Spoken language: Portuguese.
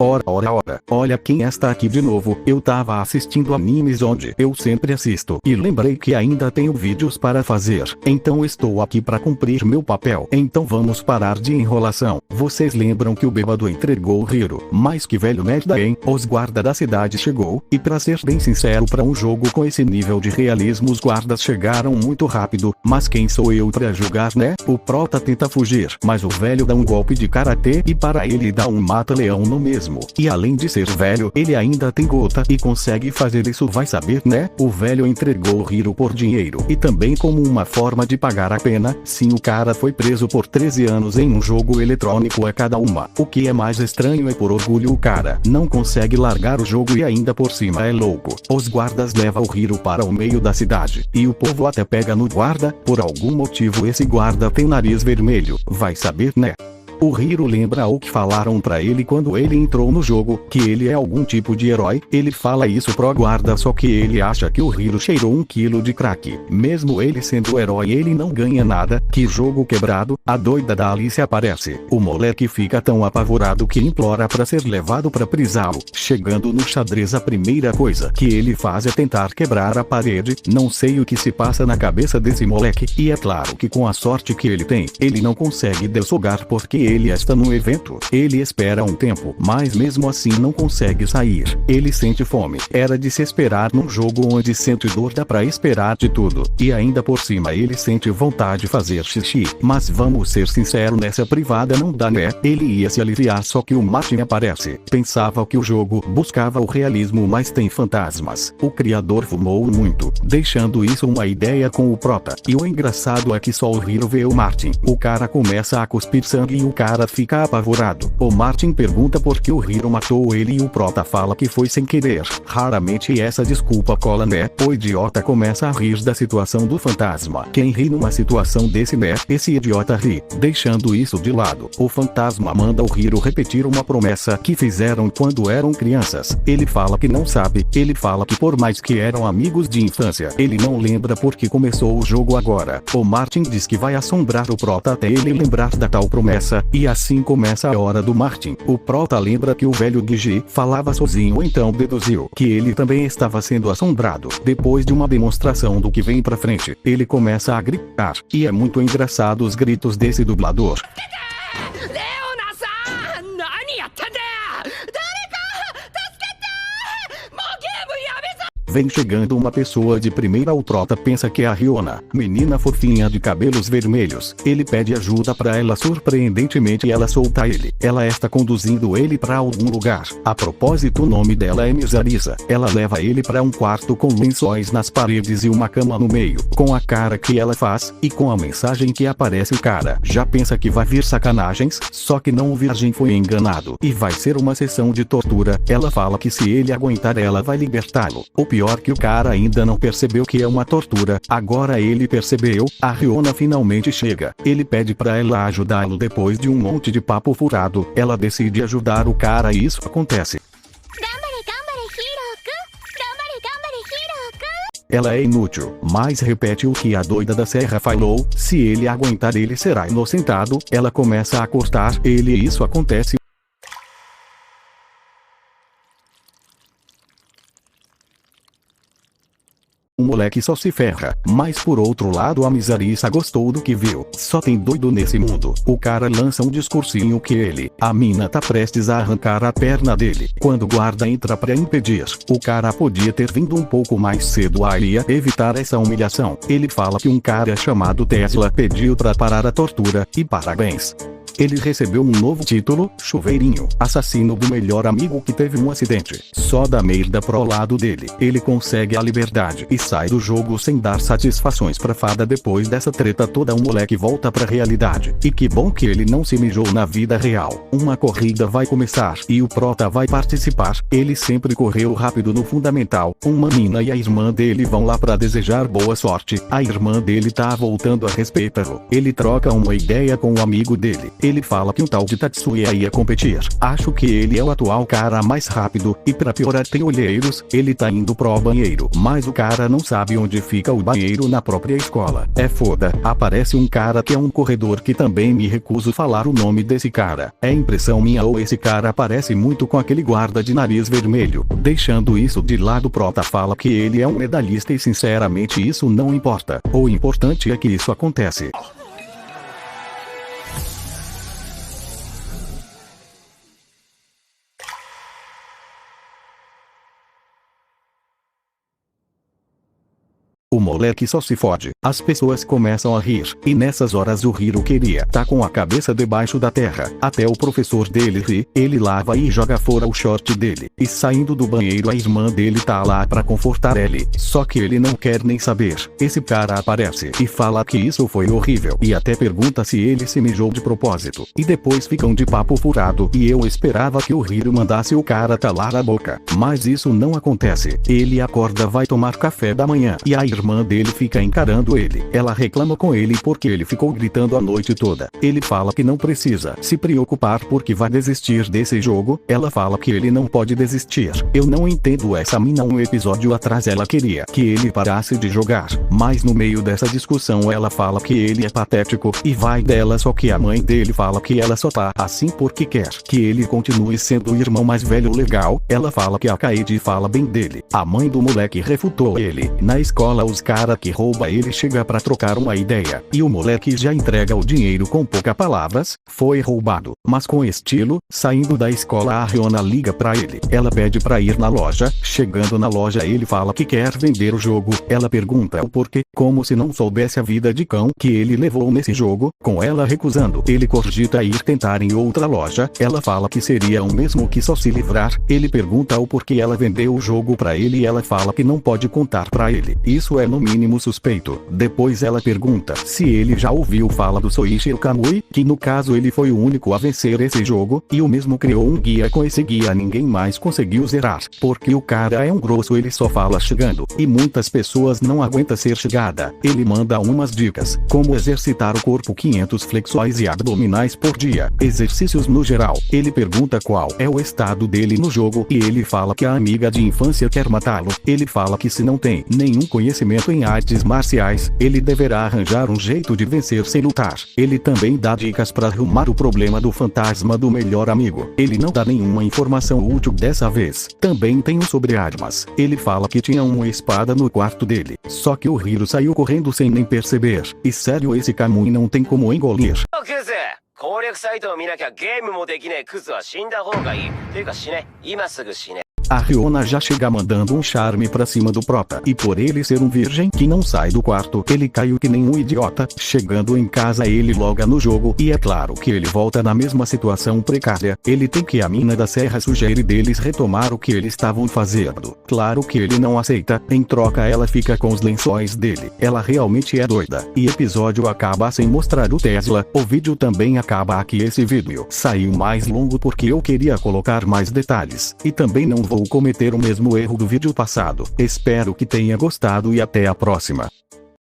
Ora, olha quem está aqui de novo. Eu tava assistindo animes onde eu sempre assisto e lembrei que ainda tenho vídeos para fazer. Então estou aqui para cumprir meu papel. Então vamos parar de enrolação. Vocês lembram que o bêbado entregou o Hiro, mas que velho merda, hein? Os guardas da cidade chegou, e pra ser bem sincero, para um jogo com esse nível de realismo os guardas chegaram muito rápido, mas quem sou eu pra julgar, né? O prota tenta fugir, mas o velho dá um golpe de karatê e para ele dá um mata-leão no mesmo. E além de ser velho, ele ainda tem gota e consegue fazer isso, vai saber, né? O velho entregou o Hiro por dinheiro e também como uma forma de pagar a pena. Sim, o cara foi preso por 13 anos em um jogo eletrônico a cada uma. O que é mais estranho é por orgulho o cara não consegue largar o jogo e ainda por cima é louco. Os guardas levam o Hiro para o meio da cidade e o povo até pega no guarda. Por algum motivo esse guarda tem nariz vermelho, vai saber, né? O Hiro lembra o que falaram pra ele quando ele entrou no jogo, que ele é algum tipo de herói. Ele fala isso pro guarda, só que ele acha que o Hiro cheirou 1 quilo de crack. Mesmo ele sendo herói, ele não ganha nada. Que jogo quebrado. A doida da Alice aparece. O moleque fica tão apavorado que implora pra ser levado pra prisão. Chegando no xadrez, a primeira coisa que ele faz é tentar quebrar a parede. Não sei o que se passa na cabeça desse moleque, e é claro que com a sorte que ele tem, ele não consegue desfogar porque ele está no evento. Ele espera um tempo, mas mesmo assim não consegue sair. Ele sente fome. Era de se esperar num jogo onde sente dor, dá pra esperar de tudo. E ainda por cima ele sente vontade de fazer xixi. Mas vamos ser sinceros, nessa privada não dá, né? Ele ia se aliviar, só que o Martin aparece. Pensava que o jogo buscava o realismo, mas tem fantasmas. O criador fumou muito, deixando isso uma ideia com o prota. E o engraçado é que só o Hiro vê o Martin. O cara começa a cuspir sangue e o cara fica apavorado. O Martin pergunta por que o Hiro matou ele e o prota fala que foi sem querer. Raramente essa desculpa cola, né? O idiota começa a rir da situação do fantasma. Quem ri numa situação desse, né? Esse idiota ri. Deixando isso de lado, o fantasma manda o Hiro repetir uma promessa que fizeram quando eram crianças. Ele fala que não sabe. Ele fala que por mais que eram amigos de infância, ele não lembra porque começou o jogo agora. O Martin diz que vai assombrar o prota até ele lembrar da tal promessa. E assim começa a hora do Martin. O prota lembra que o velho Gigi falava sozinho, então deduziu que ele também estava sendo assombrado. Depois de uma demonstração do que vem pra frente, ele começa a gritar. E é muito engraçado os gritos desse dublador. Vem chegando uma pessoa de primeira. O prota pensa que é a Riona, menina fofinha de cabelos vermelhos. Ele pede ajuda pra ela, surpreendentemente ela solta ele. Ela está conduzindo ele pra algum lugar. A propósito, o nome dela é Misarisa. Ela leva ele pra um quarto com lençóis nas paredes e uma cama no meio. Com a cara que ela faz, e com a mensagem que aparece, o cara já pensa que vai vir sacanagens, só que não, o virgem foi enganado. E vai ser uma sessão de tortura. Ela fala que se ele aguentar ela vai libertá-lo. O pior que o cara ainda não percebeu que é uma tortura. Agora ele percebeu. A Riona finalmente chega. Ele pede pra ela ajudá-lo. Depois de um monte de papo furado, ela decide ajudar o cara e isso acontece. Ela é inútil, mas repete o que a doida da serra falou. Se ele aguentar ele será inocentado. Ela começa a cortar ele e isso acontece. O moleque só se ferra, mas por outro lado a Misarisa gostou do que viu. Só tem doido nesse mundo. O cara lança um discursinho que a mina tá prestes a arrancar a perna dele. Quando o guarda entra pra impedir, o cara podia ter vindo um pouco mais cedo, aí ia evitar essa humilhação. Ele fala que um cara chamado Tesla pediu pra parar a tortura, e parabéns. Ele recebeu um novo título, Chuveirinho, assassino do melhor amigo que teve um acidente. Só dá merda pro lado dele. Ele consegue a liberdade e sai do jogo sem dar satisfações pra fada. Depois dessa treta toda, o moleque volta pra realidade. E que bom que ele não se mijou na vida real. Uma corrida vai começar e o prota vai participar. Ele sempre correu rápido no fundamental. Uma mina e a irmã dele vão lá pra desejar boa sorte. A irmã dele tá voltando a respeitá-lo. Ele troca uma ideia com o amigo dele. Ele fala que um tal de Tatsuya ia competir. Acho que ele é o atual cara mais rápido, e pra piorar tem olheiros, ele tá indo pro banheiro. Mas o cara não sabe onde fica o banheiro na própria escola. É foda. Aparece um cara que é um corredor que também me recuso falar o nome desse cara. É impressão minha ou esse cara parece muito com aquele guarda de nariz vermelho. Deixando isso de lado, Prota fala que ele é um medalhista e sinceramente isso não importa. O importante é que isso acontece. O moleque só se fode. As pessoas começam a rir, e nessas horas o Hiro queria tá com a cabeça debaixo da terra. Até o professor dele ri, ele lava e joga fora o short dele. E saindo do banheiro a irmã dele tá lá pra confortar ele. Só que ele não quer nem saber. Esse cara aparece e fala que isso foi horrível. E até pergunta se ele se mijou de propósito. E depois ficam de papo furado. E eu esperava que o Hiro mandasse o cara calar a boca. Mas isso não acontece. Ele acorda, vai tomar café da manhã. E a irmã dele fica encarando ele. Ela reclama com ele porque ele ficou gritando a noite toda. Ele fala que não precisa se preocupar porque vai desistir desse jogo. Ela fala que ele não pode desistir. Eu não entendo essa mina. Um episódio atrás ela queria que ele parasse de jogar. Mas no meio dessa discussão ela fala que ele é patético e vai dela, só que a mãe dele fala que ela só tá assim porque quer que ele continue sendo o irmão mais velho legal. Ela fala que a Kaede fala bem dele. A mãe do moleque refutou ele. Na escola os cara que rouba ele chega pra trocar uma ideia, e o moleque já entrega o dinheiro com poucas palavras. Foi roubado, mas com estilo. Saindo da escola a Riona liga pra ele. Ela pede pra ir na loja. Chegando na loja ele fala que quer vender o jogo. Ela pergunta o porquê, como se não soubesse a vida de cão que ele levou nesse jogo. Com ela recusando, ele cogita ir tentar em outra loja. Ela fala que seria o mesmo que só se livrar. Ele pergunta o porquê ela vendeu o jogo pra ele e ela fala que não pode contar pra ele. Isso é no mínimo suspeito. Depois ela pergunta se ele já ouviu falar do Soichi Kamui, que no caso ele foi o único a vencer esse jogo, e o mesmo criou um guia. Com esse guia ninguém mais conseguiu zerar, porque o cara é um grosso, ele só fala chegando, e muitas pessoas não aguentam ser chegada. Ele manda umas dicas, como exercitar o corpo 500 flexões e abdominais por dia, exercícios no geral. Ele pergunta qual é o estado dele no jogo, e ele fala que a amiga de infância quer matá-lo. Ele fala que se não tem nenhum conhecimento em artes marciais, ele deverá arranjar um jeito de vencer sem lutar. Ele também dá dicas para arrumar o problema do fantasma do melhor amigo. Ele não dá nenhuma informação útil dessa vez. Também tem um sobre armas. Ele fala que tinha uma espada no quarto dele, só que o Hiro saiu correndo sem nem perceber. E sério, esse Kamui não tem como engolir. A Riona já chega mandando um charme pra cima do Prota, e por ele ser um virgem que não sai do quarto, ele caiu que nem um idiota. Chegando em casa ele loga no jogo, e é claro que ele volta na mesma situação precária. Ele tem que a mina da serra sugere deles retomar o que eles estavam fazendo. Claro que ele não aceita, em troca ela fica com os lençóis dele. Ela realmente é doida. E episódio acaba sem mostrar o Tesla. O vídeo também acaba aqui. Esse vídeo saiu mais longo porque eu queria colocar mais detalhes, e também não vou cometer o mesmo erro do vídeo passado. Espero que tenha gostado e até a próxima.